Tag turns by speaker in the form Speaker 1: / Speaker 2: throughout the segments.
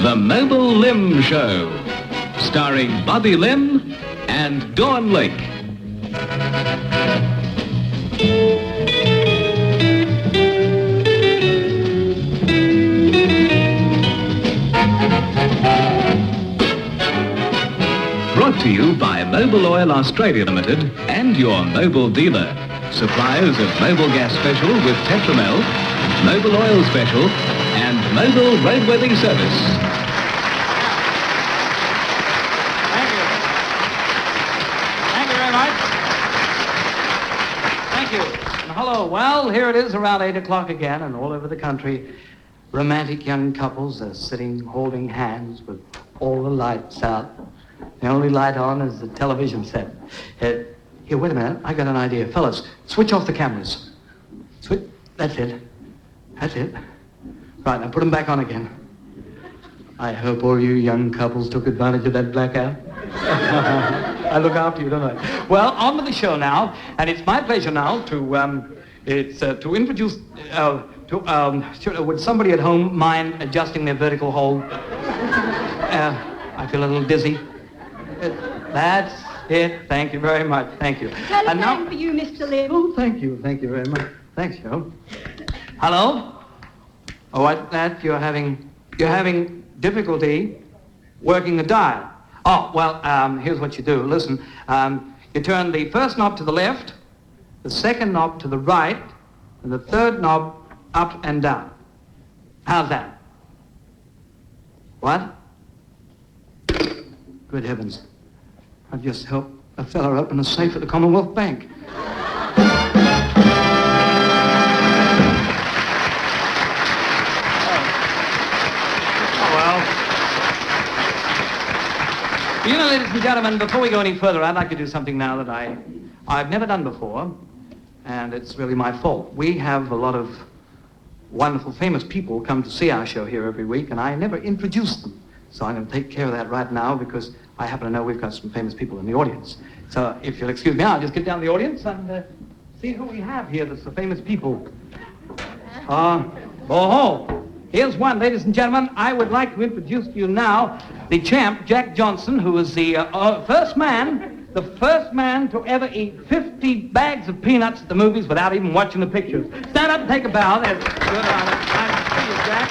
Speaker 1: The Mobil Limb Show, starring Bobby Limb and Dawn Lake. Brought to you by Mobil Oil Australia Limited and your Mobil dealer. Suppliers of Mobil Gas Special with Tetramel, Mobil Oil Special, and Mobil Roadworthy Service.
Speaker 2: Thank you. Thank you very much. Thank you. And hello. Well, here it is around 8 o'clock again, and all over the country, romantic young couples are sitting holding hands with all the lights out. The only light on is the television set. Here, wait a minute. I got an idea. Fellas, switch off the cameras. Switch. That's it. That's it. Right, now put them back on again. I hope all you young couples took advantage of that blackout. I look after you, don't I? Well, on with the show now, and it's my pleasure now to introduce, would somebody at home mind adjusting their vertical hold? I feel a little dizzy. That's it. Thank you very much. Thank you.
Speaker 3: Telephone now for you, Mr. Limb.
Speaker 2: Oh, thank you. Thank you very much. Thanks, Joe. Hello? Oh, what's that? You're having difficulty working the dial. Oh, well, here's what you do. Listen, you turn the first knob to the left, the second knob to the right, and the third knob up and down. How's that? What? Good heavens. I just helped a fella open a safe at the Commonwealth Bank. You know, ladies and gentlemen, before we go any further, I'd like to do something now that I've never done before, and it's really my fault. We have a lot of wonderful, famous people come to see our show here every week, and I never introduce them. So I'm going to take care of that right now because I happen to know we've got some famous people in the audience. So if you'll excuse me, I'll just get down to the audience and see who we have here that's the famous people. Here's one, ladies and gentlemen. I would like to introduce to you now the champ, Jack Johnson, who is the first man to ever eat 50 bags of peanuts at the movies without even watching the pictures. Stand up and take a bow. That's good honor. Nice to see you, Jack.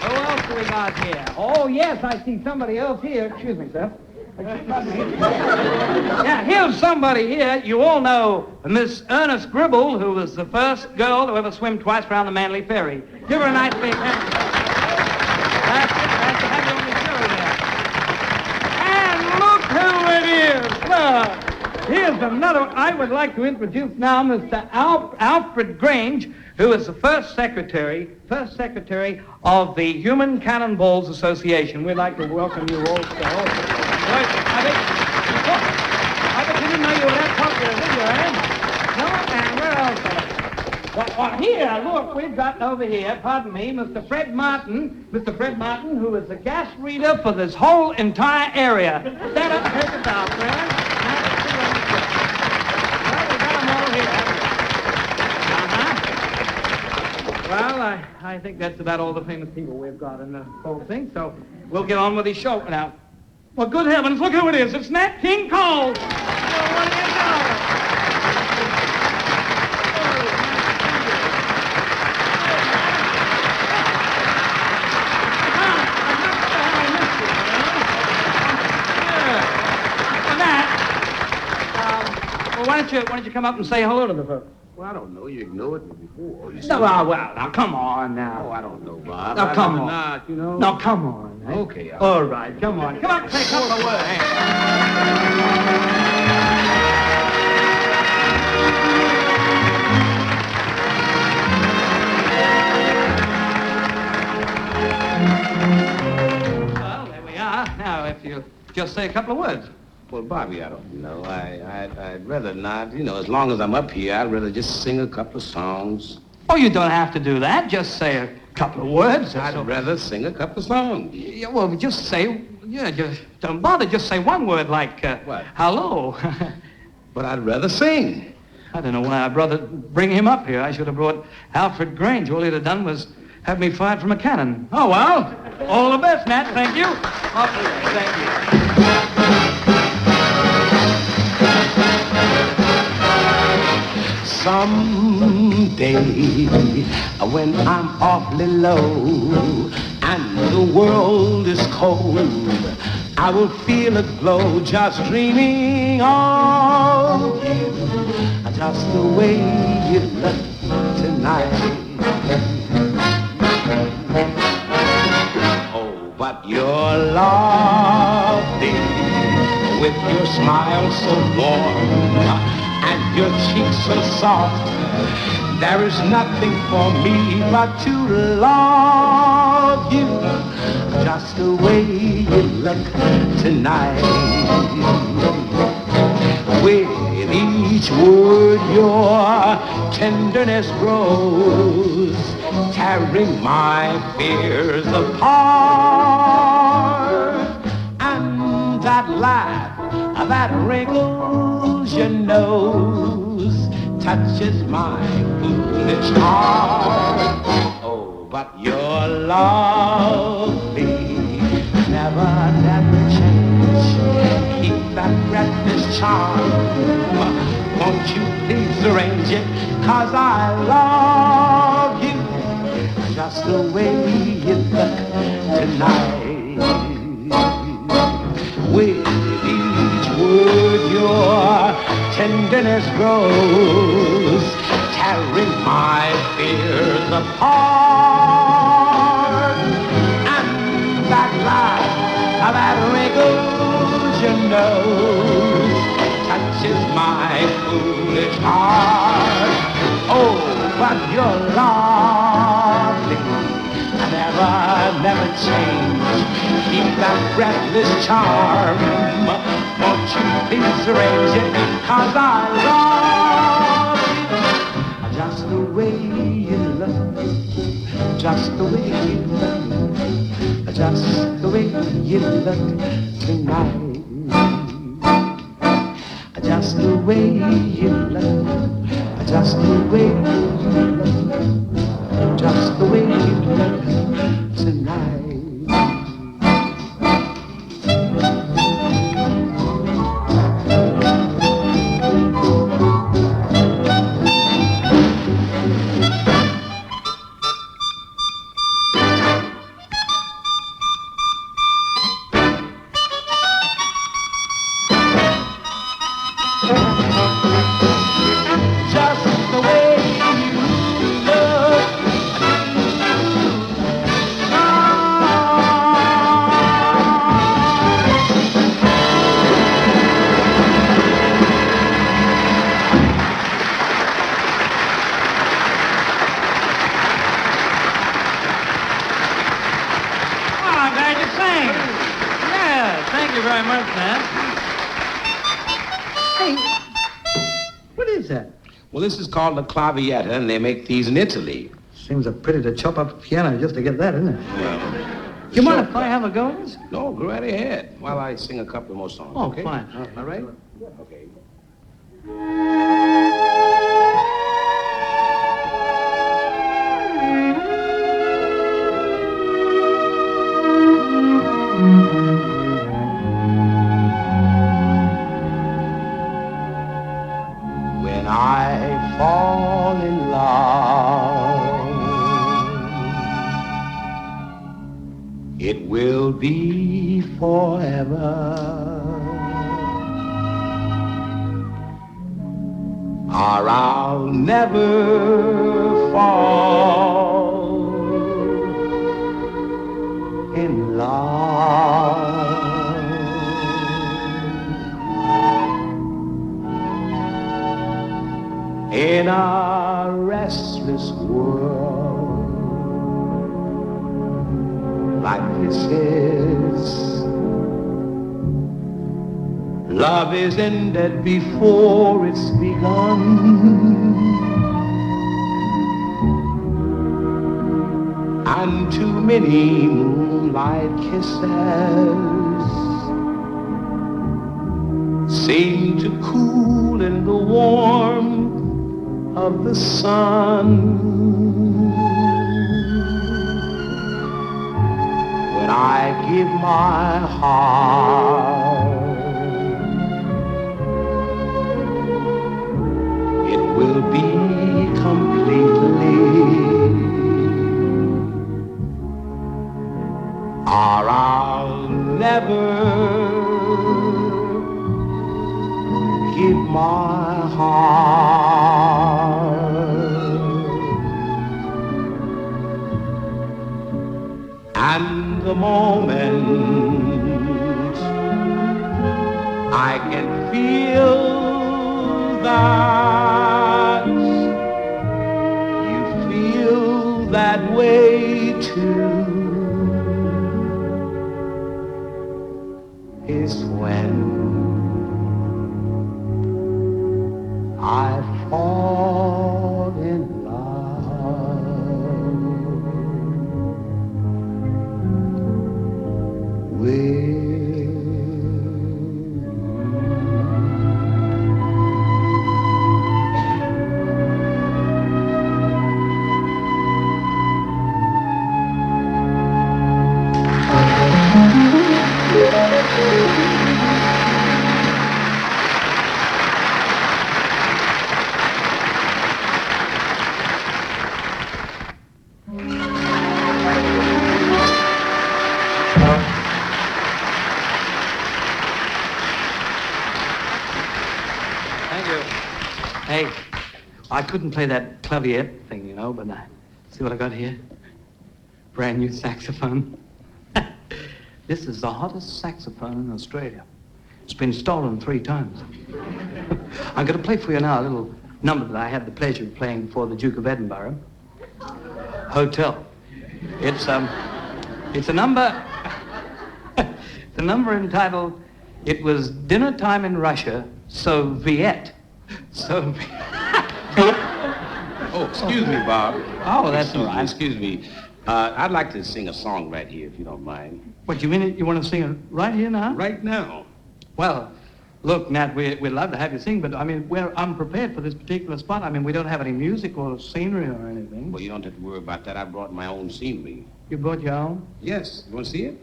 Speaker 2: Who else do we got here? Oh, yes, I see somebody else here. Excuse me, sir. Yeah, here's somebody here. You all know Miss Ernest Gribble, who was the first girl to ever swim twice around the Manly Ferry. Give her a nice big hand. That's it. Nice to have you on the show there. And look who it is. Look, here's another. I would like to introduce now Mr. Alfred Grange, who is the first secretary of the Human Cannonballs Association. We'd like to welcome you also. I bet you didn't know you were that popular, did you, eh? No, and where else? Well, here, look, we've got over here, pardon me, Mr. Fred Martin, who is the gas reader for this whole entire area. Stand up and take us out, friend. Well, we got them all here. Well, I think that's about all the famous people we've got in the whole thing, so we'll get on with the show now. Well, good heavens, look who it is. It's Nat King Cole. Well, what do you know? Nat, why don't you come up and say hello to the folks?
Speaker 4: Well, I don't know. You ignored me before.
Speaker 2: No, well, now, come on, now.
Speaker 4: Oh, I don't know, Bob.
Speaker 2: Now, come on.
Speaker 4: Not, you know.
Speaker 2: Now, come on. Eh?
Speaker 4: Okay.
Speaker 2: All right, come on. Come on, say a couple of words. Well, there we are. Now, if you just say a couple of words.
Speaker 4: Well, Bobby, I don't know. I'd rather not. You know, as long as I'm up here, I'd rather just sing a couple of songs.
Speaker 2: Oh, you don't have to do that. Just say a couple of words.
Speaker 4: I'd rather sing a couple of songs.
Speaker 2: Yeah, well, just say, just don't bother. Just say one word like,
Speaker 4: what?
Speaker 2: Hello.
Speaker 4: But I'd rather sing.
Speaker 2: I don't know why I bring him up here. I should have brought Alfred Grange. All he'd have done was have me fired from a cannon. Oh, well, all the best, Nat. Thank you. Thank you.
Speaker 4: Someday, when I'm awfully low and the world is cold, I will feel a glow just dreaming of you, just the way you look tonight. Oh, but you're lovely with your smile so warm and your cheeks so soft. There is nothing for me but to love you just the way you look tonight. With each word your tenderness grows, tearing my fears apart. And that laugh that wrinkles your nose touches my foolish heart. Oh, but you're lovely, never change. Keep that breathless charm. Won't you please arrange it? 'Cause I love you just the way you look tonight. With each word your tenderness grows, tearing my fears apart. And that laugh that wrinkles your nose touches my foolish heart. Oh, but you're lovely, never change. Keep that breathless charm. Won't you please arrange it? 'Cause I love you just the way you look, just the way you look, just the way you look tonight. Just the way you look, just the way you look, just the way you look tonight. Well, this is called the clavietta, and they make these in Italy.
Speaker 2: Seems a pity to chop up a piano just to get that, isn't it?
Speaker 4: Well,
Speaker 2: you mind if I have a go?
Speaker 4: No, go right ahead while I sing a couple more songs.
Speaker 2: Oh,
Speaker 4: okay?
Speaker 2: Fine.
Speaker 4: All right? Okay. When I fall in love, it will be forever, or I'll never fall in love. In a restless world like this is, love is ended before it's begun, and too many moonlight kisses seem to cool in the warm of the sun. When I give my heart, it will be completely, or I'll never give my heart. And the moment I can feel that you feel that way too is when I fall in love with
Speaker 2: Thank you. Hey, I couldn't play that clavier thing, you know, but see what I got here? Brand new saxophone. This is the hottest saxophone in Australia. It's been stolen 3 times. I'm going to play for you now a little number that I had the pleasure of playing for the Duke of Edinburgh. Hotel. It's a number. It's a number entitled "It Was Dinner Time in Russia, Soviet."
Speaker 5: Oh, excuse me, Bob.
Speaker 2: Oh, that's all right.
Speaker 5: Excuse me. I'd like to sing a song right here, if you don't mind.
Speaker 2: What, you mean you want to sing it right here now?
Speaker 5: Right now.
Speaker 2: Well, look, Nat, we'd love to have you sing, but I mean, we're unprepared for this particular spot. I mean, we don't have any music or scenery or anything.
Speaker 5: Well, you don't have to worry about that. I brought my own scenery.
Speaker 2: You brought your own?
Speaker 5: Yes. You want to see it?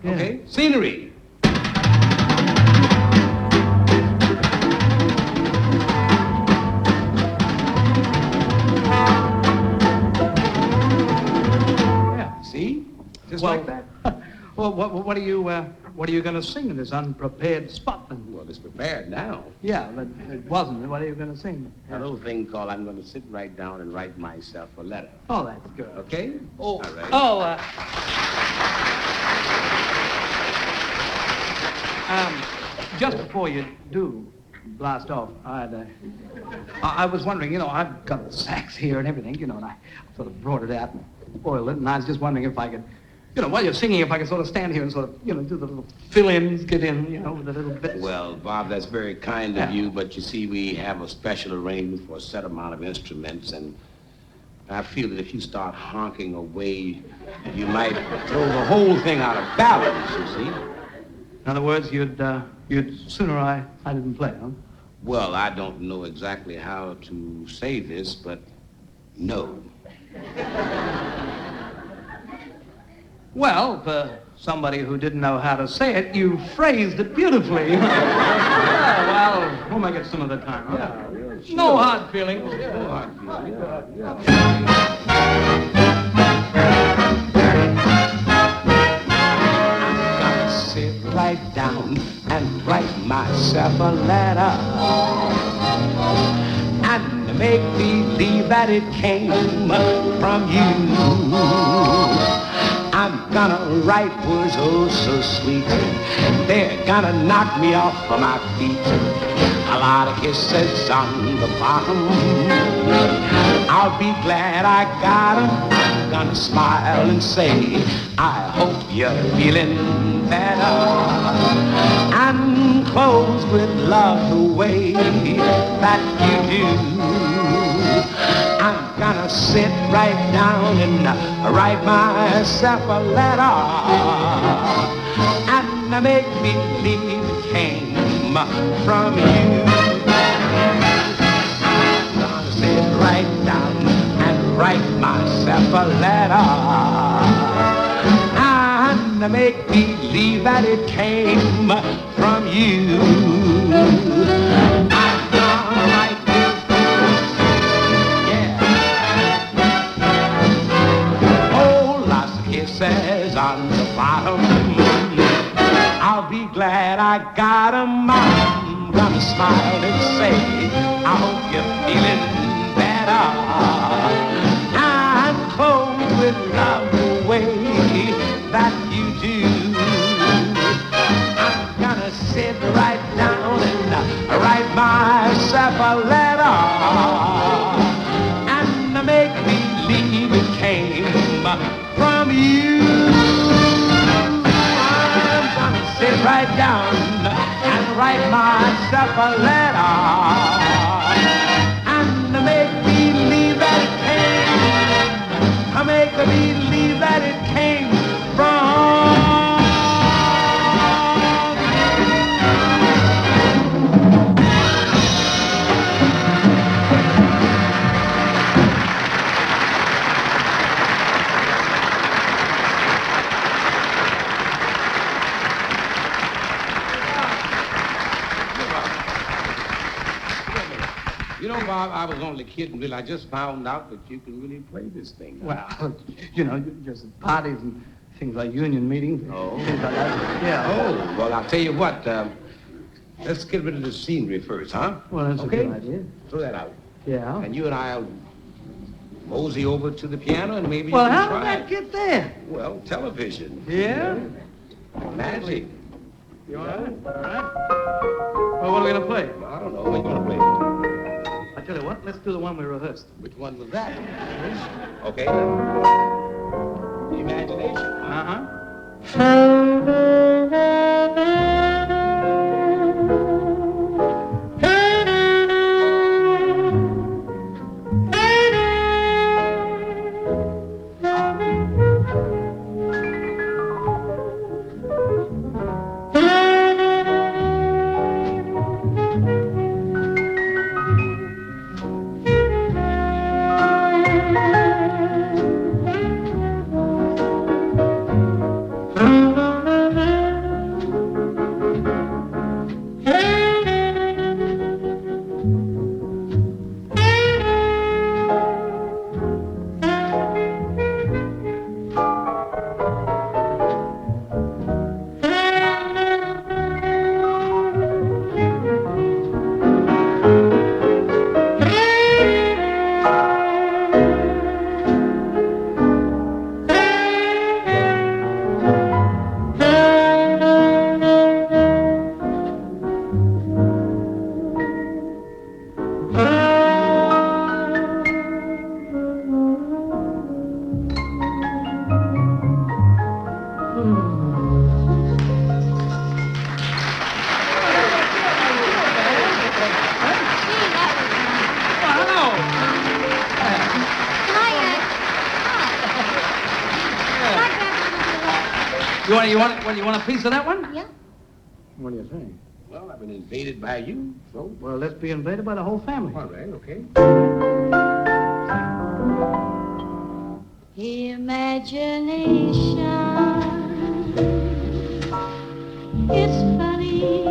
Speaker 2: Yeah.
Speaker 5: Okay. Scenery. See? Just like that.
Speaker 2: Well, what are you going to sing in this unprepared spot then?
Speaker 5: Well, it's prepared now.
Speaker 2: Yeah, but it wasn't. What are you going to sing?
Speaker 5: A little thing called I'm going to sit right down and write myself a letter.
Speaker 2: Oh, that's good.
Speaker 5: Okay?
Speaker 2: Oh,
Speaker 5: All right.
Speaker 2: Just before you do blast off, I was wondering, you know, I've got the sax here and everything, you know, and I sort of brought it out and oiled it, and I was just wondering if I could, you know, while you're singing, if I could sort of stand here and sort of, you know, do the little fill-ins, get in, you know, with the little bits.
Speaker 5: Well, Bob, that's very kind of you, but you see, we have a special arrangement for a set amount of instruments, and I feel that if you start honking away, you might throw the whole thing out of balance, you see.
Speaker 2: In other words, you'd sooner I didn't play, huh?
Speaker 5: Well, I don't know exactly how to say this, but no.
Speaker 2: Well, for somebody who didn't know how to say it, you phrased it beautifully. Yeah, well, we'll make it some other time. Huh?
Speaker 5: Yeah, sure.
Speaker 2: No hard feelings.
Speaker 5: No hard feelings. Yeah.
Speaker 4: I'm gonna sit right down and write myself a letter and make believe that it came from you. I'm gonna write words oh so sweet. They're gonna knock me off of my feet. A lot of kisses on the bottom. I'll be glad I got 'em. I'm gonna smile and say, I hope you're feeling better. And close with love the way that you do. I'm gonna sit right down and write myself a letter and make believe it came from you. I'm gonna sit simple letter and make believe that it came from you. I'm gonna write this, yeah. Oh, lots of kisses on the bottom. I'll be glad I got 'em. I'm gonna smile and say, I hope you're feeling better. And close with love the way that you do. I'm gonna sit right down and write myself a letter and make believe it came from you. I'm gonna sit right down and write myself a letter and make believe that it came. I make believe that it came from. You know, Bob, I was only kidding, Bill. I just found out that you can really play this thing.
Speaker 2: Well, you know, just at parties and things like union meetings.
Speaker 4: Oh.
Speaker 2: Things like that. Yeah.
Speaker 5: Oh, well, I'll tell you what. Let's get rid of the scenery first, huh?
Speaker 2: Well, that's
Speaker 5: Okay.
Speaker 2: a good idea.
Speaker 5: Throw that out.
Speaker 2: Yeah.
Speaker 5: And you and I'll mosey over to the piano and maybe
Speaker 2: Well,
Speaker 5: you can
Speaker 2: how
Speaker 5: try
Speaker 2: did that
Speaker 5: it.
Speaker 2: get there?
Speaker 5: Well, television.
Speaker 2: Yeah?
Speaker 5: Magic.
Speaker 2: You all right? All right. Well, what are we going to play?
Speaker 5: Well, I don't know. What you want to play?
Speaker 2: I tell you what, let's do the one we rehearsed.
Speaker 5: Which one was that? Okay. The imagination.
Speaker 2: Uh-huh. You want a piece of that one?
Speaker 3: Yeah.
Speaker 2: What do you think?
Speaker 5: Well, I've been invaded by you, so.
Speaker 2: Well, let's be invaded by the whole family.
Speaker 5: All right, okay.
Speaker 3: Imagination, it's funny.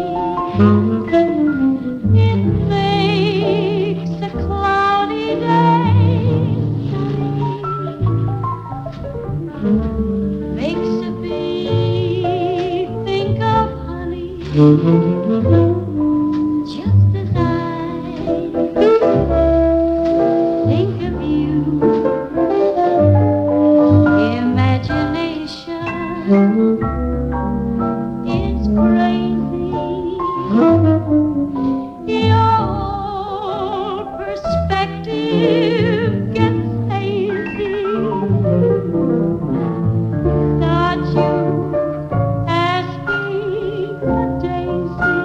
Speaker 3: It makes a cloudy day sunny. Makes a bee think of honey. Just as I think of you. Imagination is crazy. Your perspective gets hazy. Thought you asked me a daisy.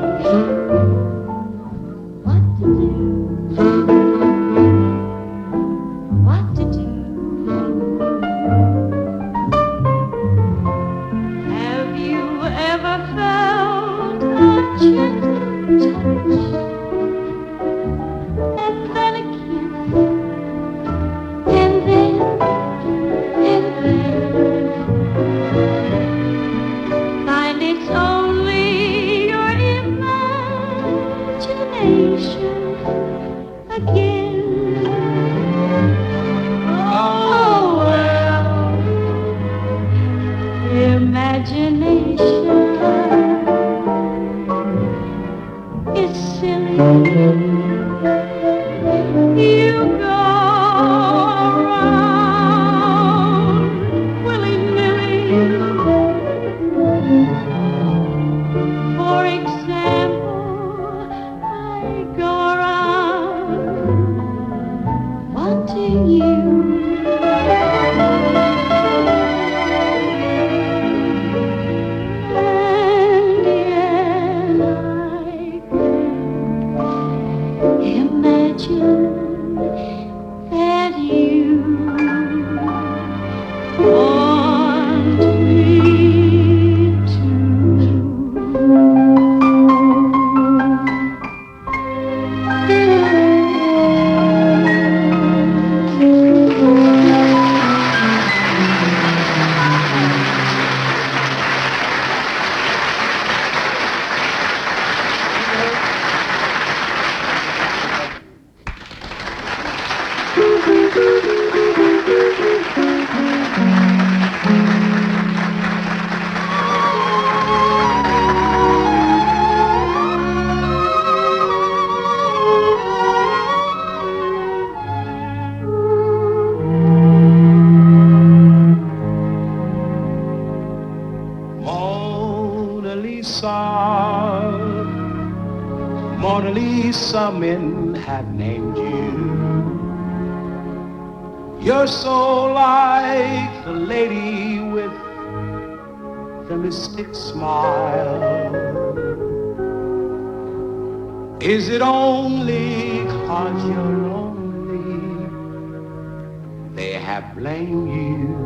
Speaker 3: You go around willy-nilly. For example, I go around wanting you. And yet I imagine that you want me too.
Speaker 5: Mona Lisa, Mona Lisa, men have named you. You're so like the lady with the mystic smile. Is it only 'cause you're lonely they have blamed you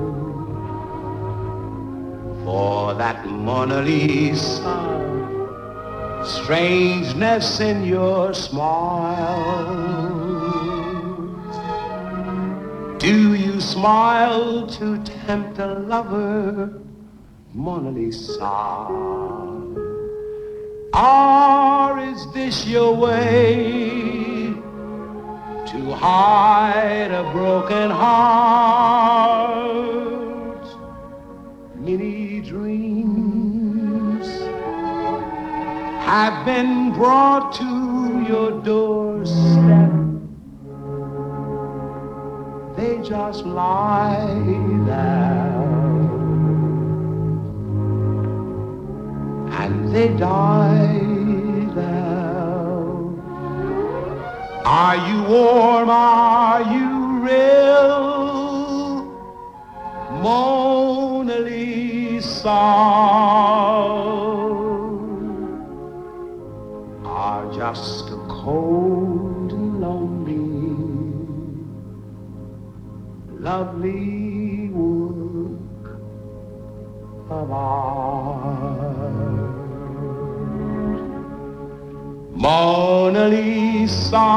Speaker 5: for that Mona Lisa strangeness in your smile? Do you smile to tempt a lover, Mona Lisa? Or is this your way to hide a broken heart? Many dreams have been brought to your doorstep. They just lie there and they die there. Are you warm? Are you real, Mona Lisa? Are just a cold and lonely, lovely work of art. Mona Lisa,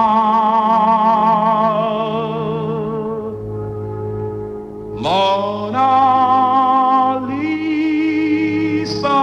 Speaker 5: Mona Lisa.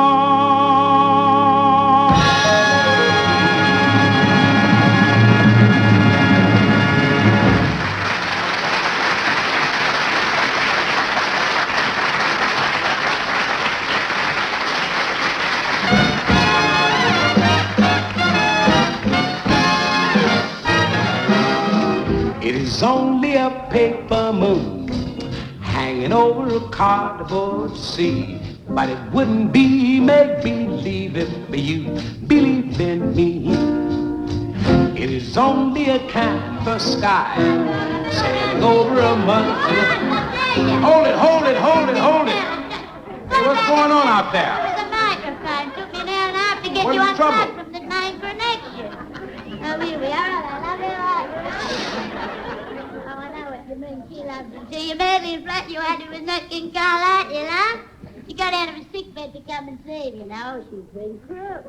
Speaker 5: It is only a paper moon hanging over a cardboard sea, but it wouldn't be make-believe if you believed in me. It is only a canvas sky sailing over a mud. Hold it, hold it, hold it, hold it. Hey, what's going on out there?
Speaker 3: The microphone took me there and I have to get
Speaker 5: What's
Speaker 3: you
Speaker 5: the trouble?
Speaker 3: unplugged from the micronation. Oh, here we are. I love you. Oh, I know what you mean. She loves you. See, you made me flat. You had to with King Carlite, you know? She got out of her sick bed to come and save you know. She's been crook.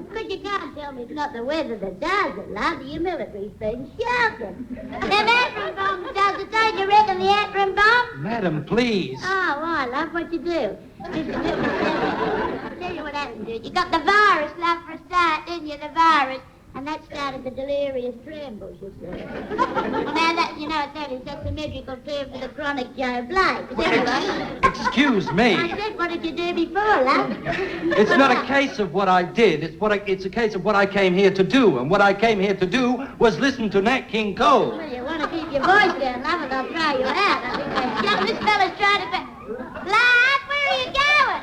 Speaker 3: Because you can't tell me it's not the weather that does it, love. Your military's been shocking. Them atom bombs does it, don't you reckon, the atom bomb?
Speaker 2: Madam, please.
Speaker 3: Oh, why, love, what you do? I'll tell you what happened to it. You got the virus, love, for a start, didn't you, the virus? And that started out of the delirious trembles, you see. Well, now that, you know, that's a medical term for the chronic Joe Blight.
Speaker 2: Excuse me.
Speaker 3: I said, what did you do before, love?
Speaker 2: It's not a case of what I did. It's a case of what I came here to do. And what I came here to do was listen to Nat King Cole.
Speaker 3: Well, you want to keep your voice down, love, or they'll throw you out. I think this fella's trying to... Love, where are you going?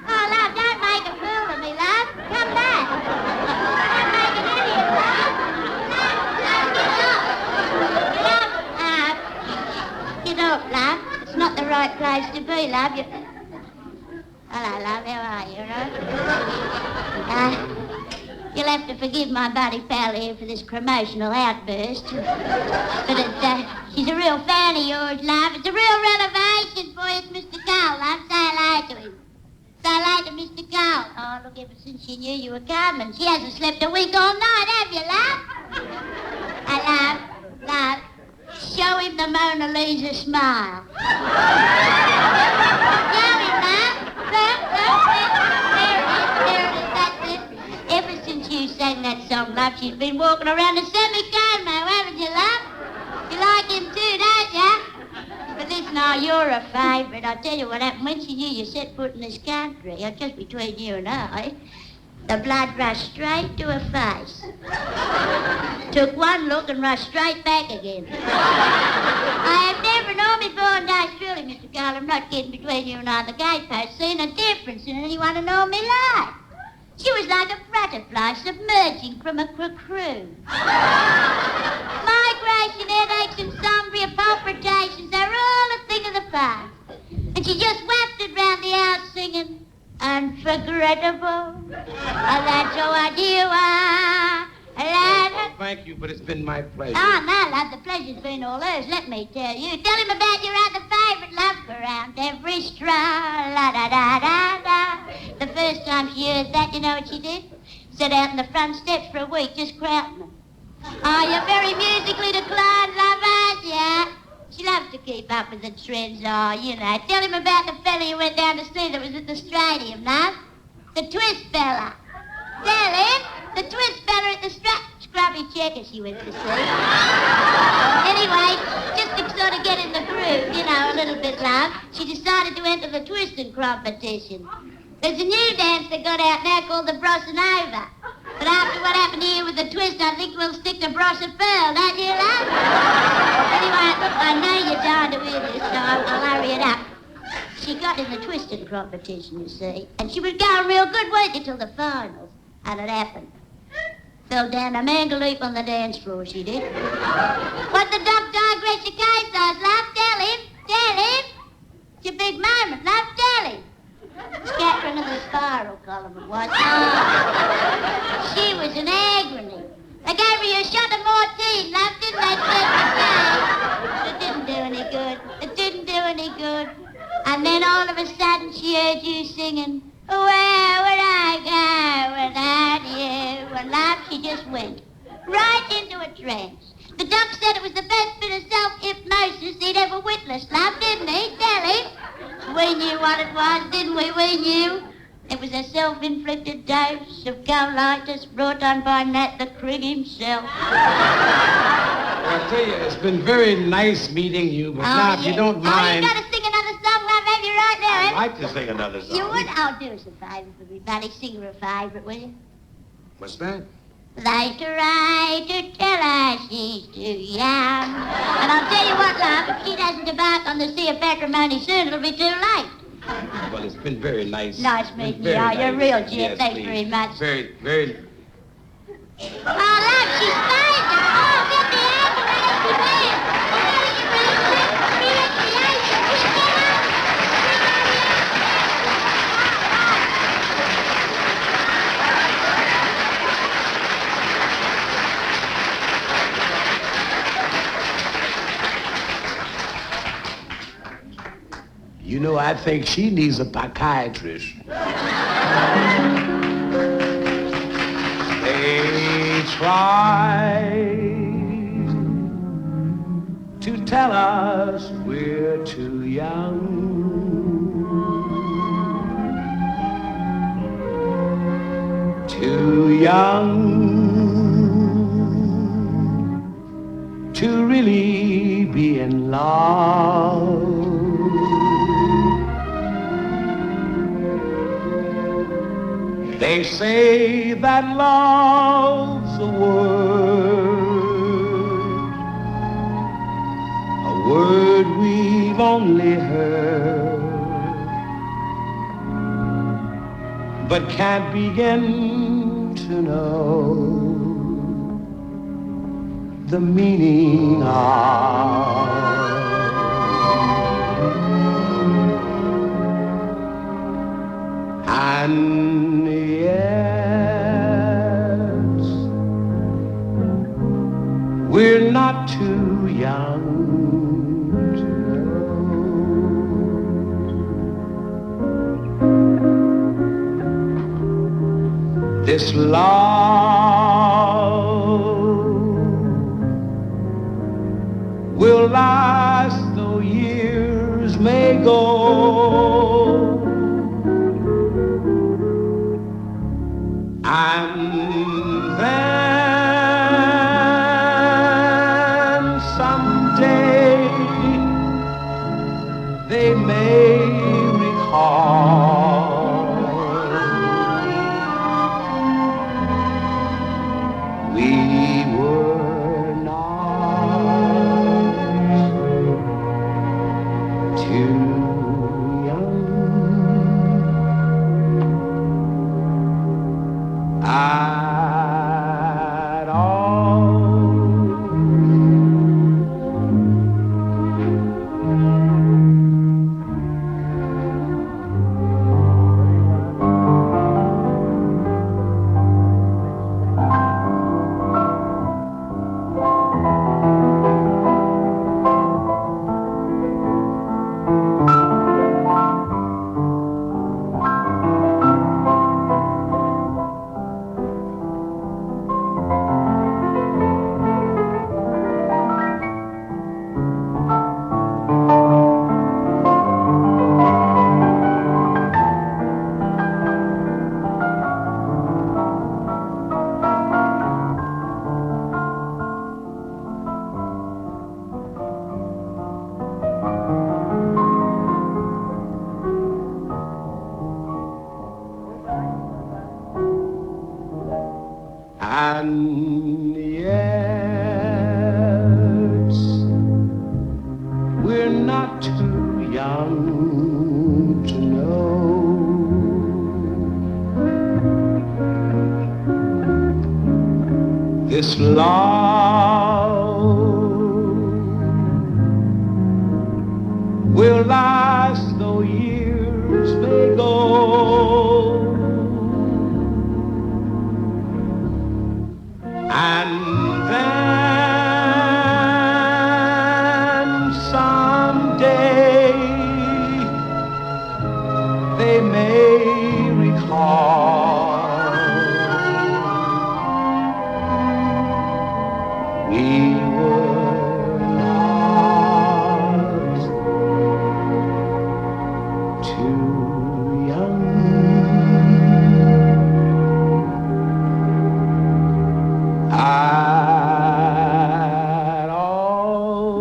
Speaker 3: Oh, love, don't make a fool of me, love. Come back. Don't make an idiot, love. Love, get off, love. It's not the right place to be, love. Hello, love, how are you, right? You'll have to forgive my buddy pal here for this promotional outburst. But she's a real fan of yours, love. It's a real renovation for you, Mr. Cole, love. Say hello to him. Say hello to Mr. Cole. Oh, look, ever since she knew you were coming, she hasn't slept a wink all night, have you, love? Love, show him the Mona Lisa smile. Show him, love. Look, there it is, that's it. Ever since you sang that song, love, she's been walking around the semi-cosmo, haven't you, love? You like him too, don't you? But listen, you're a favourite. I'll tell you what happened. When she knew you set foot in this country, just between you and I, the blood rushed straight to her face. Took one look and rushed straight back again. I have never known before, and I truly, Mr. Cole, I'm not kidding, between you and I, the gatepost, seen a difference in anyone in all my life. She was like a butterfly submerging from a cocoon. Migration, headaches, insomnia, palpitations, they're all a thing of the past. And she just wafted round the house singing, unforgettable. That's how you are.
Speaker 5: Thank you, but it's been my pleasure.
Speaker 3: Oh, no, love, the pleasure's been all hers, let me tell you. Tell him about your other favourite, love, around every straw, la-da-da-da-da. The first time she heard that, you know what she did? Sat out in the front steps for a week, just crowding them. Oh, you're very musically declined, love, aren't you? She loves to keep up with the trends, oh, you know. Tell him about the fella you went down to see that was at the stadium, love. The twist fella. Tell him, the twist fella at the scrubby checker she went to see. Anyway, just to sort of get in the groove, you know, a little bit, love, she decided to enter the twisting competition. There's a new dance that got out now called the Brossa Nova. But after what happened here with the twist, I think we'll stick to Brossa Pearl, don't you, love? Anyway, look, I know you're dying to hear this, so I'll hurry it up. She got in the twisting competition, you see, and she was going real good, weren't you, till the finals. And it happened. Fell down a mangaloop on the dance floor, she did. What the duck digress your case does, love, tell him. It's a big moment, love, tell him. Scattering of the spiral column it was. Oh, she was an agony. They gave her a shot of morphine, love, didn't they? It didn't do any good. It didn't do any good. And then all of a sudden she heard you singing, where would I go without you? And love, she just went right into a trance. The duck said it was the best bit of self-hypnosis he'd ever witnessed, love, didn't he? Tell him. We knew what it was, didn't we? We knew. It was a self-inflicted dose of colitis brought on by Nat the Crig himself.
Speaker 5: I tell you, it's been very nice meeting you, but now, if you don't mind...
Speaker 3: Oh, you gotta sing another song, love, have you right now,
Speaker 5: I'd like to sing another song.
Speaker 3: You would? Oh, do us a favour for me, buddy. Sing her a favourite, will you?
Speaker 5: What's that?
Speaker 3: They try to tell her she's too young. And I'll tell you what, love, if she doesn't embark on the sea of patrimony soon, it'll be too late.
Speaker 5: Well, it's been very nice.
Speaker 3: Nice meeting you. You're a real gem.
Speaker 5: Yes,
Speaker 3: Thanks
Speaker 5: please.
Speaker 3: very much.
Speaker 5: Very, very...
Speaker 3: Oh, look, she's fine. Oh, get the ambulance.
Speaker 5: You know, I think she needs a psychiatrist. They try to tell us we're too young. Too young
Speaker 4: be in love. They say that love's a word we've only heard, but can't begin to know the meaning of. And yes, we're not too young to know this love will last though years may go. And then someday they may recall we were not too young at all. And yes, we're not too young to know this love will last though years may go. And then someday they may recall we were not too young at all.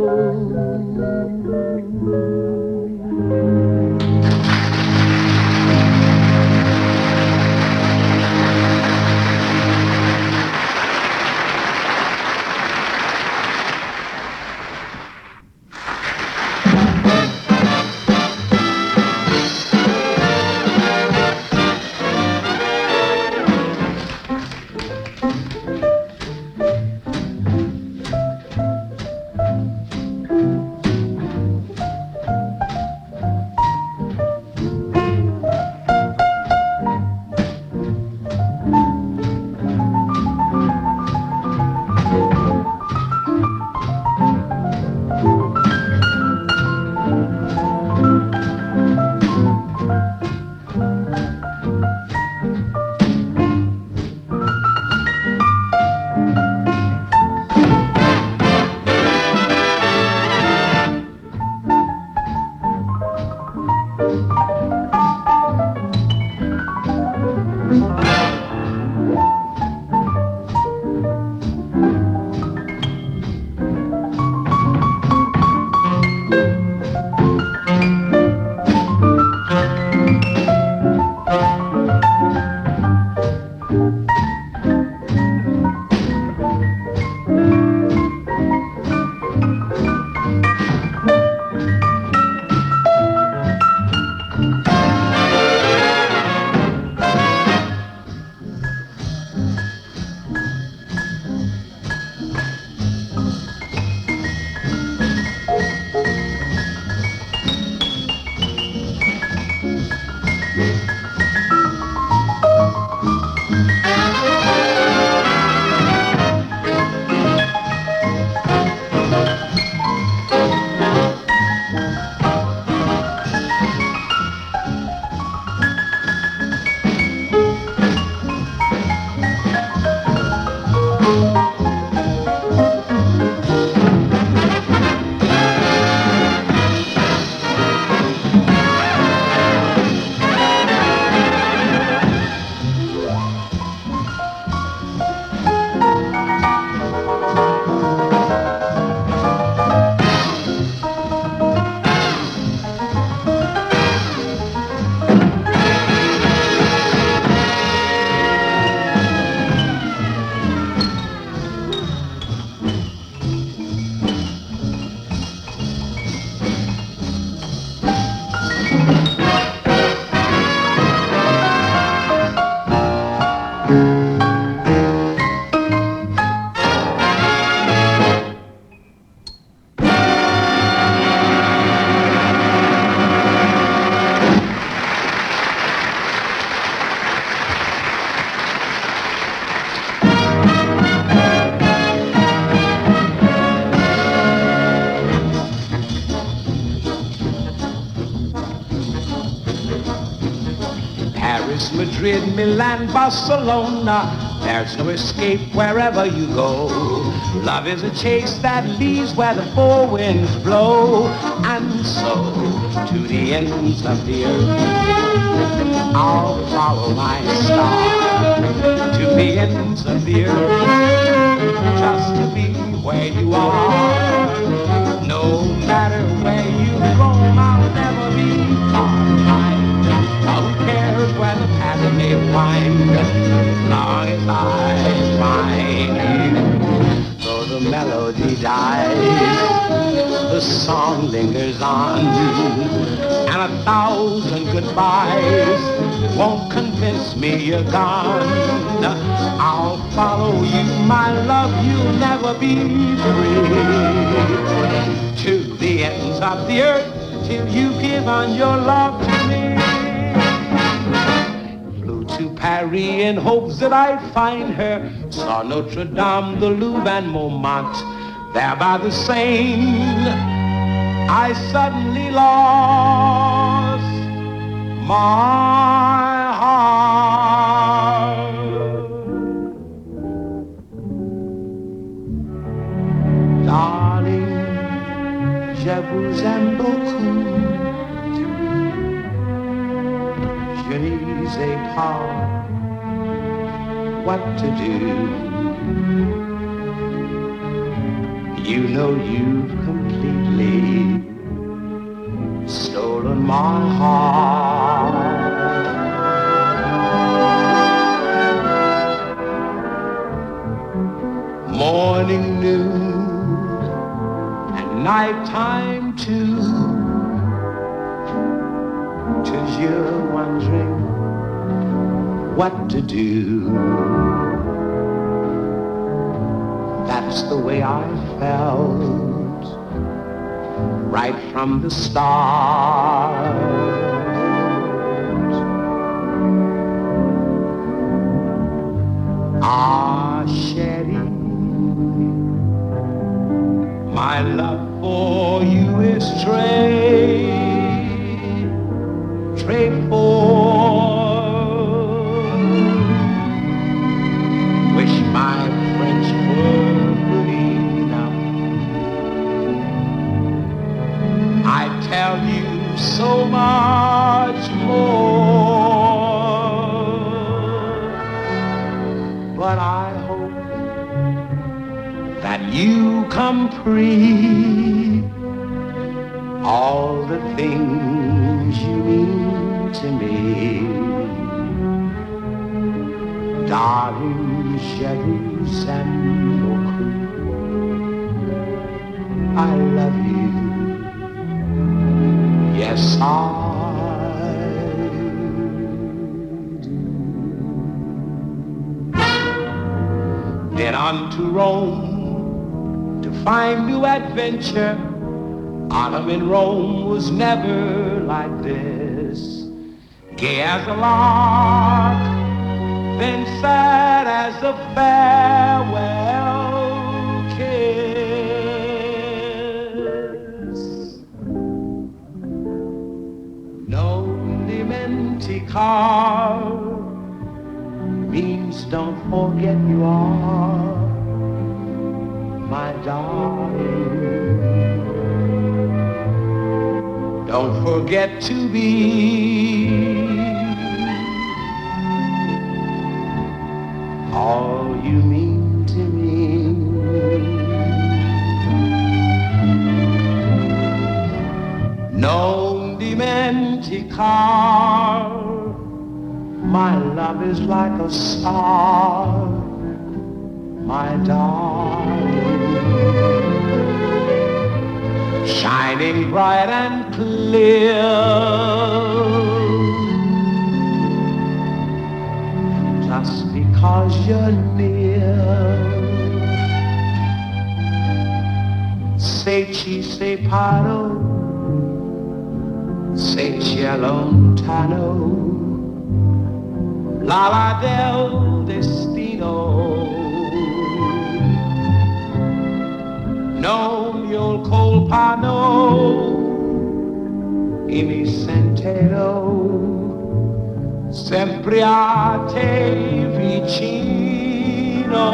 Speaker 4: Madrid, Milan, Barcelona. There's no escape wherever you go. Love is a chase that leads where the four winds blow. And so, to the ends of the earth, I'll follow my star. To the ends of the earth, just to be where you are. No matter where you roam, I'll never be far behind. Who cares where the path may wind, as long as I find you. Though the melody dies, the song lingers on, and 1,000 goodbyes won't convince me you're gone. I'll follow you, my love, you'll never be free. To the ends of the earth, till you've given your love to me. Flew to Paris in hopes that I'd find her. Saw Notre Dame, the Louvre, and Montmartre. There by the Seine, I suddenly lost my heart. Darling, je vous aime beaucoup. Je ne sais pas what to do. You know you've completely stolen my heart. Morning, noon, and nighttime too, 'tis you're wondering what to do. That's the way I felt right from the start. Ah, Sherry, my love for you is très fort. Wish my French were good enough. I tell you so much more, but I hope that you comprehend all the things you mean to me. Darling, je vous aime beaucoup. I love you. Yes, I do. Then on to Rome to find new adventure. Autumn in Rome was never like this. Gay as a lark, then sad as a farewell kiss. No dimenticar means don't forget you are my darling. Don't forget to be all you mean to me. Non dimenticar, my love is like a star, my darling, shining bright and clear. Just because you're near. Se ci separo, se ci allontano, l'ala del destino. Non mio colpa no, e mi sentero sempre a te vicino.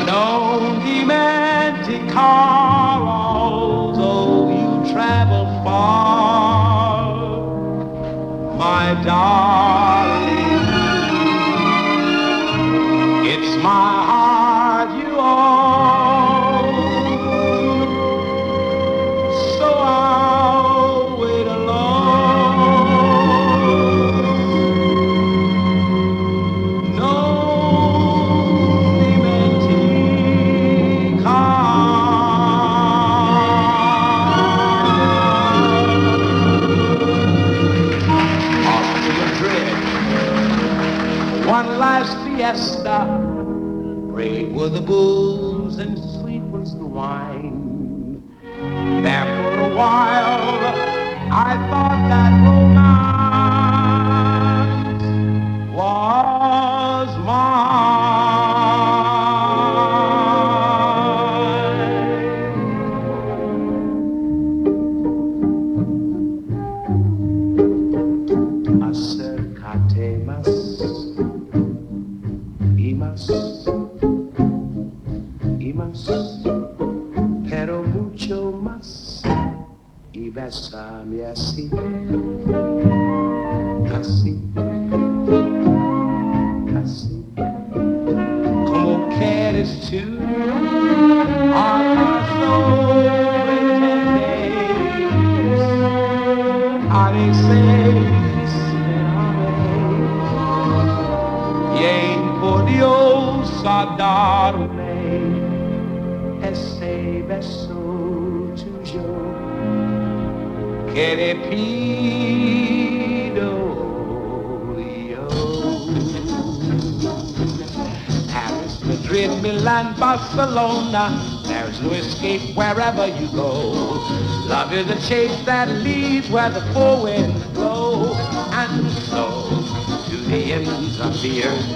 Speaker 4: Non dimenticar, although you travel far, my darling, it's my heart you own. So I'll wait alone. Non one last fiesta, brave were the bulls and sweet was the wine. There for a while, I thought that romance was mine. Acércate más. Y más, pero mucho más, y bésame así, así, así, como quieres tú, acaso pretendes, a veces y por Dios a darme ese beso tuyo que le pido yo. Paris, Madrid, Milan, Barcelona, there's no escape wherever you go. Love is a chase that leads where the four winds blow, and so to the ends of the earth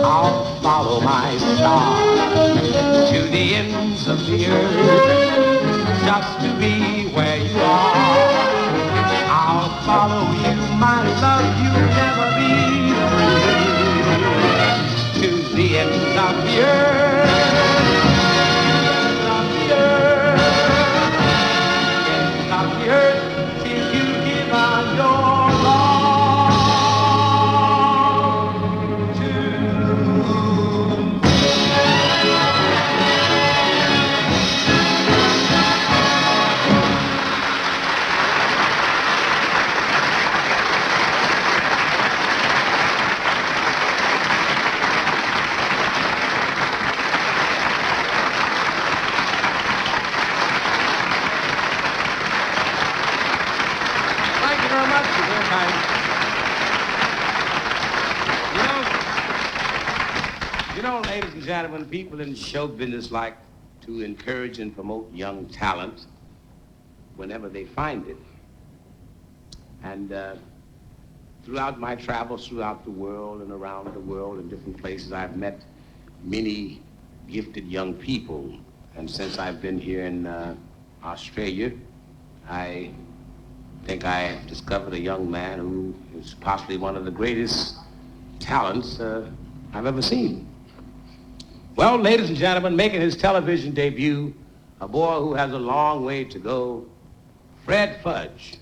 Speaker 4: I'll follow my star to the ends of the earth, just to be where you are. I'll follow you, my love, you'll never be free, to the ends of the earth, ends of the earth, ends of the earth, till you give out your ladies and gentlemen, people in show business like to encourage and promote young talent whenever they find it. And throughout my travels throughout the world and around the world in different places, I've met many gifted young people. And since I've been here in Australia, I think I discovered a young man who is possibly one of the greatest talents I've ever seen. Well, ladies and gentlemen, making his television debut, a boy who has a long way to go, Fred Fudge.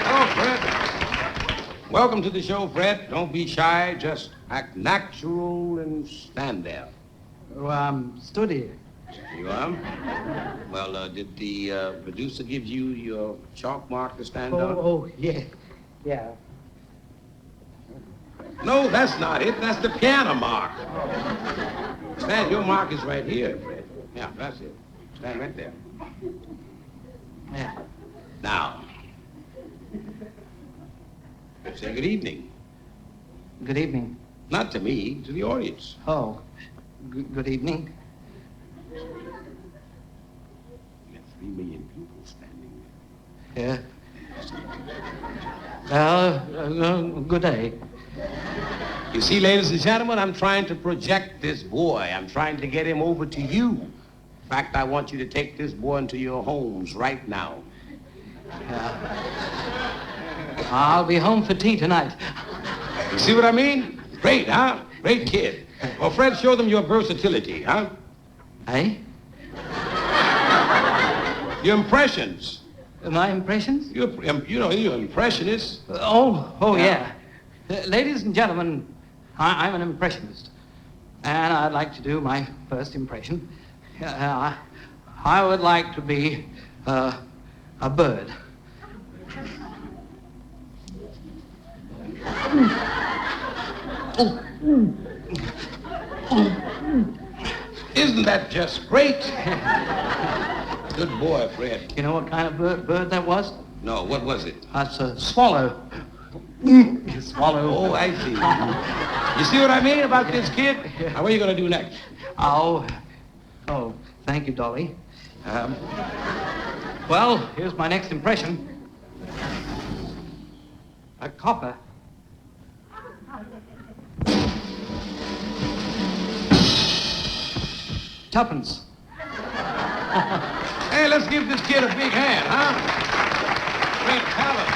Speaker 4: Hello, Fred. Welcome to the show, Fred. Don't be shy, just act natural and stand there.
Speaker 2: Well, I'm stood here.
Speaker 4: You are? Well, did the producer give you your chalk mark to stand on?
Speaker 2: Oh, yeah. Yeah.
Speaker 4: No, that's not it. That's the piano mark. Stand, your mark is right here, Fred. Yeah, that's it. Stand right there.
Speaker 2: Yeah.
Speaker 4: Now, say good evening.
Speaker 2: Good evening.
Speaker 4: Not to me, to the audience.
Speaker 2: Oh, good evening.
Speaker 4: We got 3 million people standing there.
Speaker 2: Yeah. Well, good day.
Speaker 5: You see, ladies and gentlemen, I'm trying to project this boy. I'm trying to get him over to you. In fact, I want you to take this boy into your homes right now.
Speaker 2: I'll be home for tea tonight.
Speaker 5: You see what I mean? Great, huh? Great kid. Well, Fred, show them your versatility, huh?
Speaker 2: Eh?
Speaker 5: Your impressions.
Speaker 2: My impressions?
Speaker 5: You're an impressionist.
Speaker 2: Yeah. Ladies and gentlemen, I'm an impressionist. And I'd like to do my first impression. I would like to be a bird.
Speaker 5: Isn't that just great? Good boy, Fred.
Speaker 2: You know what kind of bird that was?
Speaker 5: No, what was it?
Speaker 2: That's a swallow. Swallow.
Speaker 5: Oh, I see. You see what I mean about this kid? Now, what are you going to do next?
Speaker 2: Oh, thank you, Dolly. Well, here's my next impression. A copper. Tuppence.
Speaker 5: Hey, let's give this kid a big hand, huh? Great talent.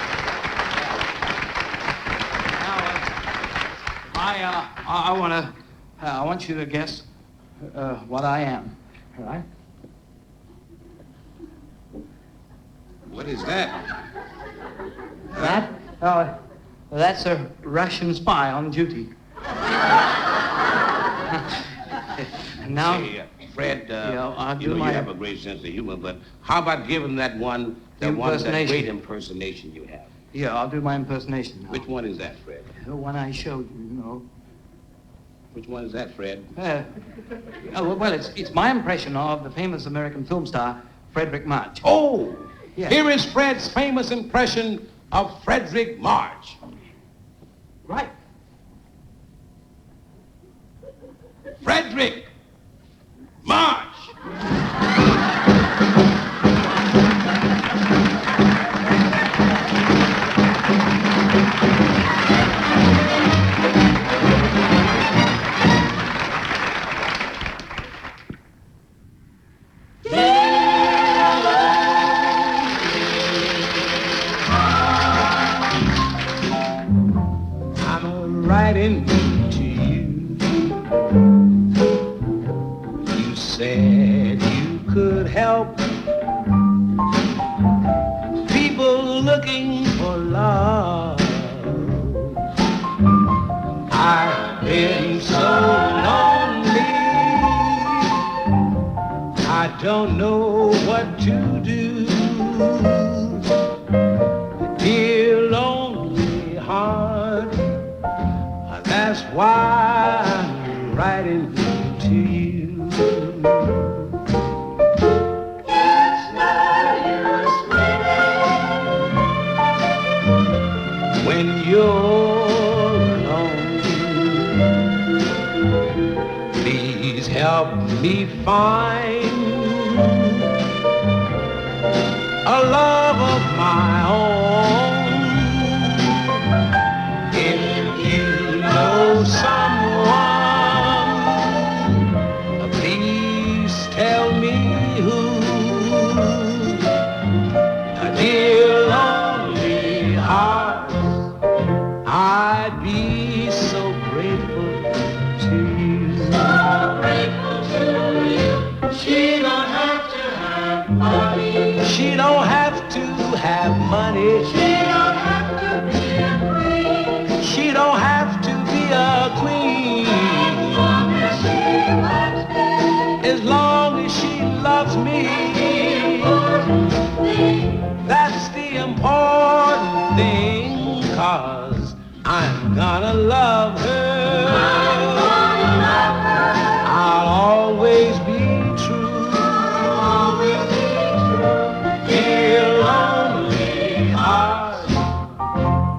Speaker 2: Now, I want you to guess what I am, all right?
Speaker 5: What is that?
Speaker 2: That? That's a Russian spy on duty. Now,
Speaker 5: Say, Fred,
Speaker 2: I'll do
Speaker 5: you
Speaker 2: my...
Speaker 5: have a great sense of humor, but how about giving that great impersonation you have?
Speaker 2: Yeah, I'll do my impersonation now.
Speaker 5: Which one is that, Fred?
Speaker 2: The one I showed you, you know.
Speaker 5: Which one is that, Fred?
Speaker 2: Well, it's my impression of the famous American film star, Frederick March.
Speaker 5: Oh!
Speaker 2: Yeah.
Speaker 5: Here is Fred's famous impression of Frederick March.
Speaker 2: Right.
Speaker 5: Frederick March! I'm writing to you. You said you could help people looking for love. I've been so lonely, I don't know what to do. Dear lonely heart, that's why I'm writing to you. It's no use waiting when you're alone. Please help me find a love of my own. If you know someone, please tell me who. Dear lonely heart, I'd be so grateful to you. So grateful to you. She don't have to have money. She don't have to have money. She don't have to be a queen. She don't have to be a queen. As long as she loves me. That's the important thing, 'cause I'm gonna love her. I'll always be true. Dear lonely heart,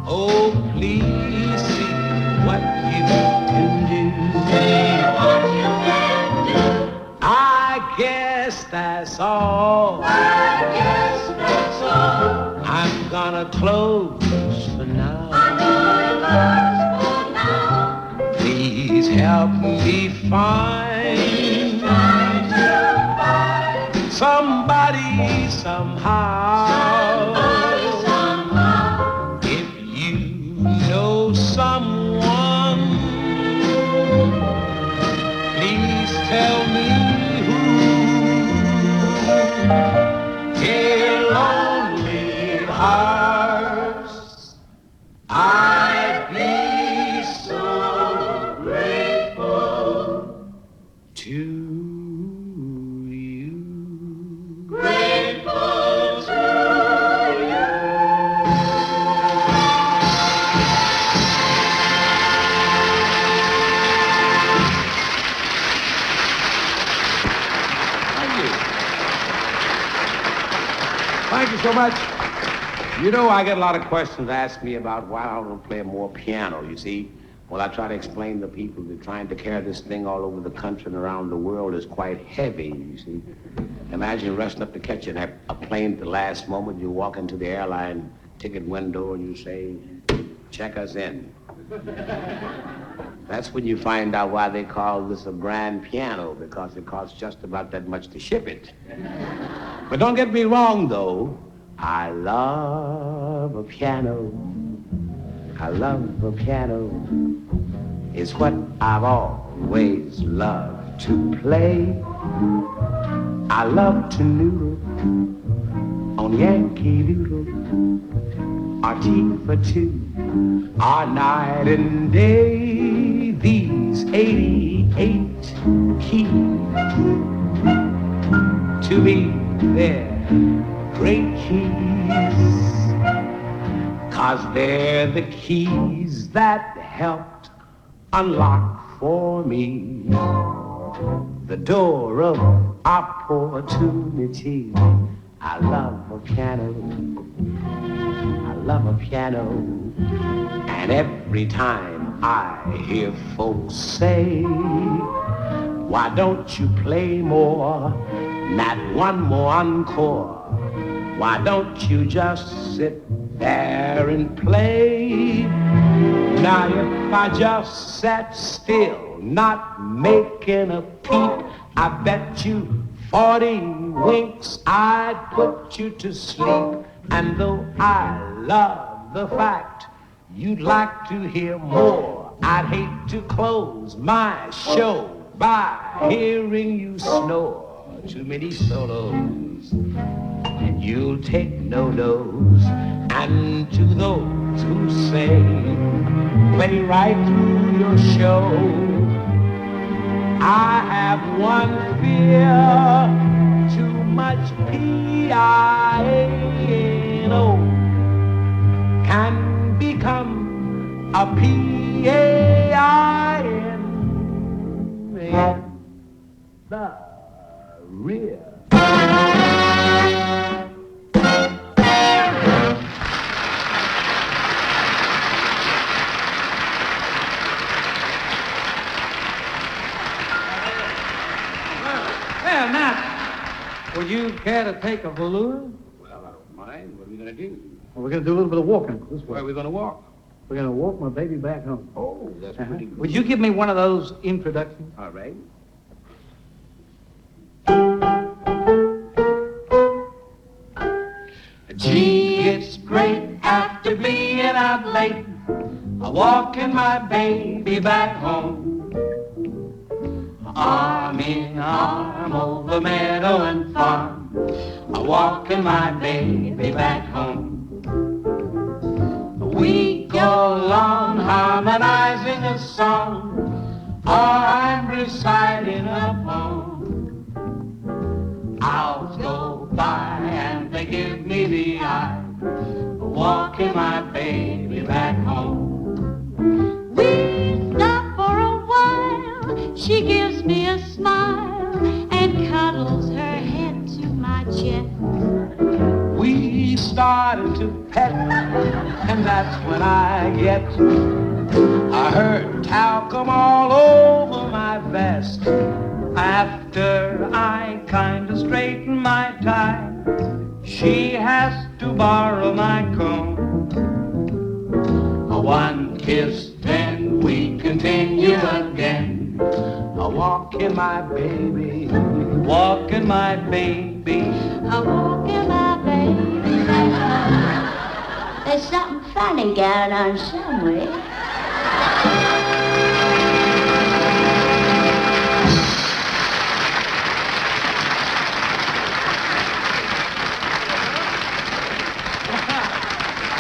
Speaker 5: oh please see what you can do. I guess that's all. I'm gonna close for now. help me find somebody somehow. If you know someone, please tell me who. Dear lonely hearts, I'd be so grateful to you. Grateful to you. Thank you. Thank you so much. You know, I get a lot of questions asked me about why I don't play more piano, you see. Well, I try to explain to people that trying to carry this thing all over the country and around the world is quite heavy, you see. Imagine rushing up to catch a plane at the last moment. You walk into the airline ticket window and you say, check us in. That's when you find out why they call this a grand piano, because it costs just about that much to ship it. But don't get me wrong, though. I love a piano. I love a piano. It's what I've always loved to play. I love to noodle on Yankee Doodle, or tea for two, or night and day. These 88 keys, to me, they're great keys, 'cause they're the keys that helped unlock for me the door of opportunity. I love a piano. I love a piano. And every time I hear folks say, why don't you play more, not one more encore? Why don't you just sit there and play? Now if I just sat still, not making a peep, I bet you 40 winks I'd put you to sleep. And though I love the fact you'd like to hear more, I'd hate to close my show by hearing you snore. Too many solos, and you'll take no-nos. And to those who say, play right through your show, I have one fear: too much piano can become a PAIN in the rear.
Speaker 2: Well, now, would you care to take a velour?
Speaker 5: Well, I don't mind. What are we going to do?
Speaker 2: Well, we're going to do a little bit of walking this way.
Speaker 5: Where are we going to walk?
Speaker 2: We're going to walk my baby back home.
Speaker 5: Oh, that's pretty good.
Speaker 2: Would you give me one of those introductions?
Speaker 5: All right.
Speaker 4: Gee, it's great after being out late, walking my baby back home. Arm in arm over meadow and farm, walking my baby back home. We go along harmonizing a song, or I'm reciting a poem. I'll go by and they give me the eye, walking my baby back home.
Speaker 3: We stop for a while. She gives me a smile and cuddles her head to my chest.
Speaker 5: We started to pet, and that's when I get her talcum all over my vest. After I kind of straighten my tie, she has to borrow my comb. One kiss, then we continue again, walking my baby.
Speaker 2: Walking my baby.
Speaker 3: I'm walking my baby. There's something funny going on somewhere.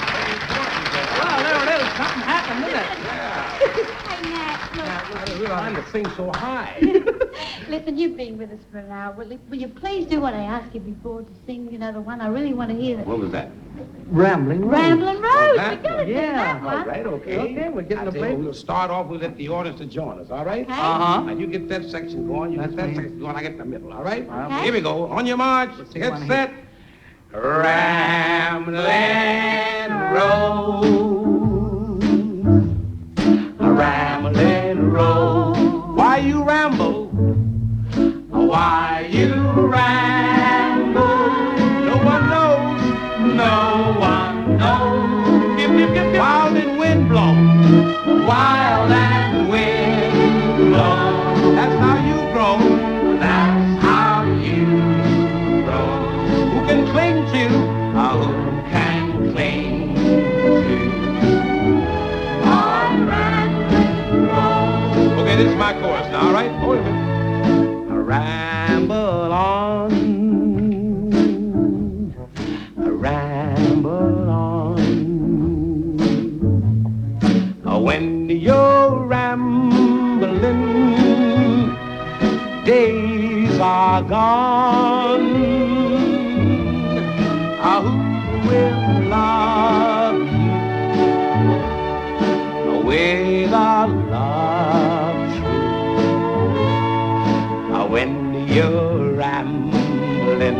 Speaker 2: Well, there it is. Something happened, didn't it?
Speaker 3: Hey, Nat, look.
Speaker 5: I didn't realize to sing so high.
Speaker 3: Listen, you've been with us for an hour. Will you please do what I asked you before to sing, the one I really want to hear?
Speaker 5: What was that?
Speaker 2: Rambling Rose.
Speaker 3: Ramblin' Rose.
Speaker 5: that
Speaker 3: We gotta do
Speaker 2: Yeah.
Speaker 3: that one.
Speaker 5: All right, okay.
Speaker 2: Okay, we're getting
Speaker 5: I
Speaker 2: the
Speaker 5: tell you,
Speaker 2: break.
Speaker 5: we'll start off with let the audience to join us, all right?
Speaker 3: Okay.
Speaker 2: Uh-huh.
Speaker 5: Now, you get that section going, you
Speaker 2: That's
Speaker 5: get that
Speaker 2: me.
Speaker 5: section going, I get the middle, all right?
Speaker 3: Okay.
Speaker 5: Here we go. On your march,
Speaker 2: sing
Speaker 5: get
Speaker 2: one
Speaker 5: set. Ramblin' Rose, a ramblin' Rose. Why you ramble? Why you ramble? No one knows. No one knows. Give. Wild and wind blow. Wild and wind blow. That's how you grow. That's how you grow. Who can cling to? Who can cling to? My rambling rose. Okay, this is my chorus now, all right? Hold it. Ramble on, ramble on. When you're rambling, days are gone. Who will love you with a love true? When you're rambling,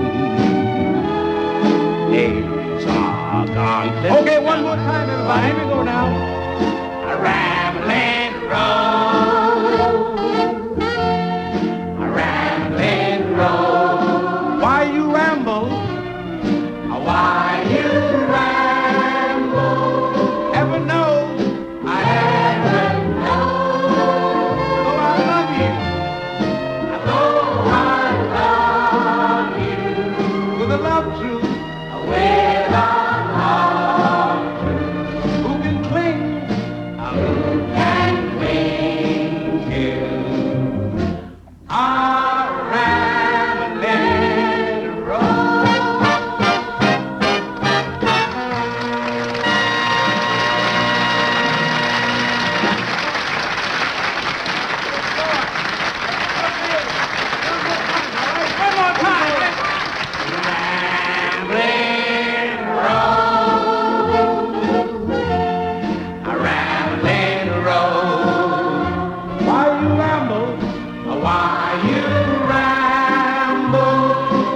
Speaker 5: days are gone. Okay, one more time, everybody. Here we go now. A rambling road, a rambling road. Why you ramble? Why you ramble? Heaven knows, I heaven knows. Oh, I love you. Oh, I love you. With a love true. With a love true. Who can cling? Who can cling to? Our rambling road. One more time. Rambling road, a rambling road. Why you ramble? Why you ramble?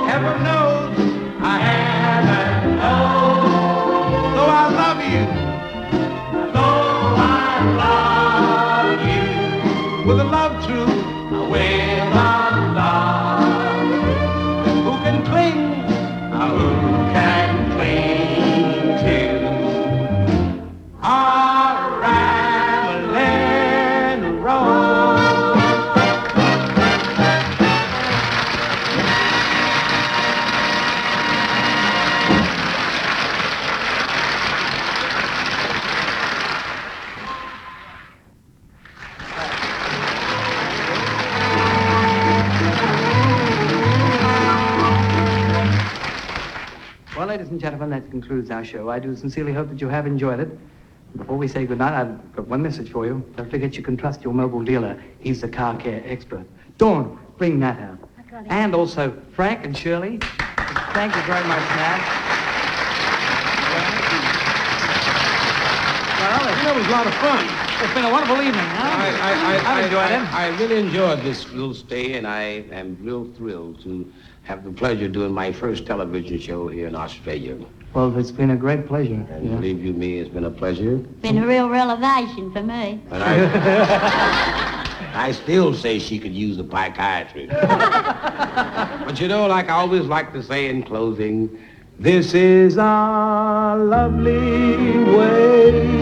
Speaker 5: Heaven knows, I heaven knows. Though I love you, though I love you, with a love true, with a love, who can cling? Who can cling to our rambling road?
Speaker 2: Well, ladies and gentlemen, that concludes our show. I do sincerely hope that you have enjoyed it. Before we say goodnight, I've got one message for you. Don't forget you can trust your mobile dealer. He's the car care expert. Dawn, bring that out.
Speaker 3: I got it.
Speaker 2: And also Frank and Shirley. Thank you very much, Nat. Well,
Speaker 5: That was a lot of fun.
Speaker 2: it's been a wonderful evening, huh? I've enjoyed it.
Speaker 5: I really enjoyed this little stay, and I am real thrilled to have the pleasure of doing my first television show here in Australia.
Speaker 2: Well, it's been a great pleasure.
Speaker 5: And believe you me, it's been a pleasure.
Speaker 3: Been a real revelation for me.
Speaker 5: And I still say she could use a psychiatrist. But you know, like I always like to say in closing, this is our lovely way.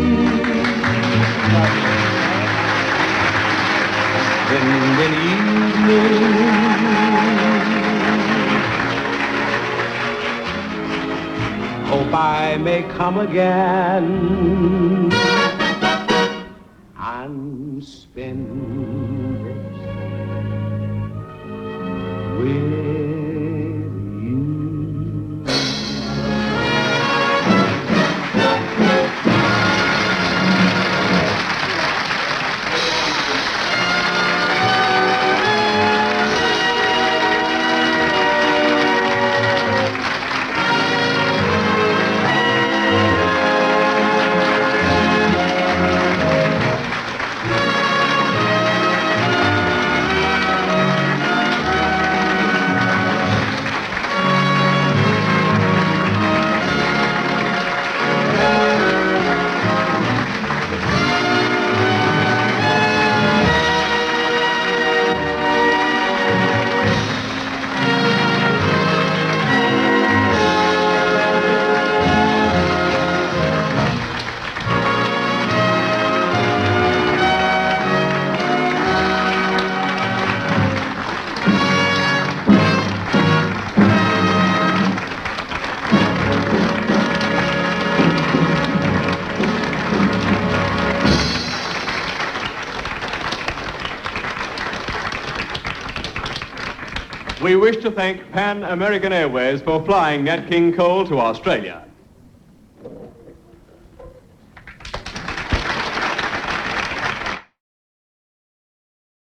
Speaker 5: When you
Speaker 4: Hope I may come again and spend it with you.
Speaker 6: We wish to thank Pan American Airways for flying Nat King Cole to Australia.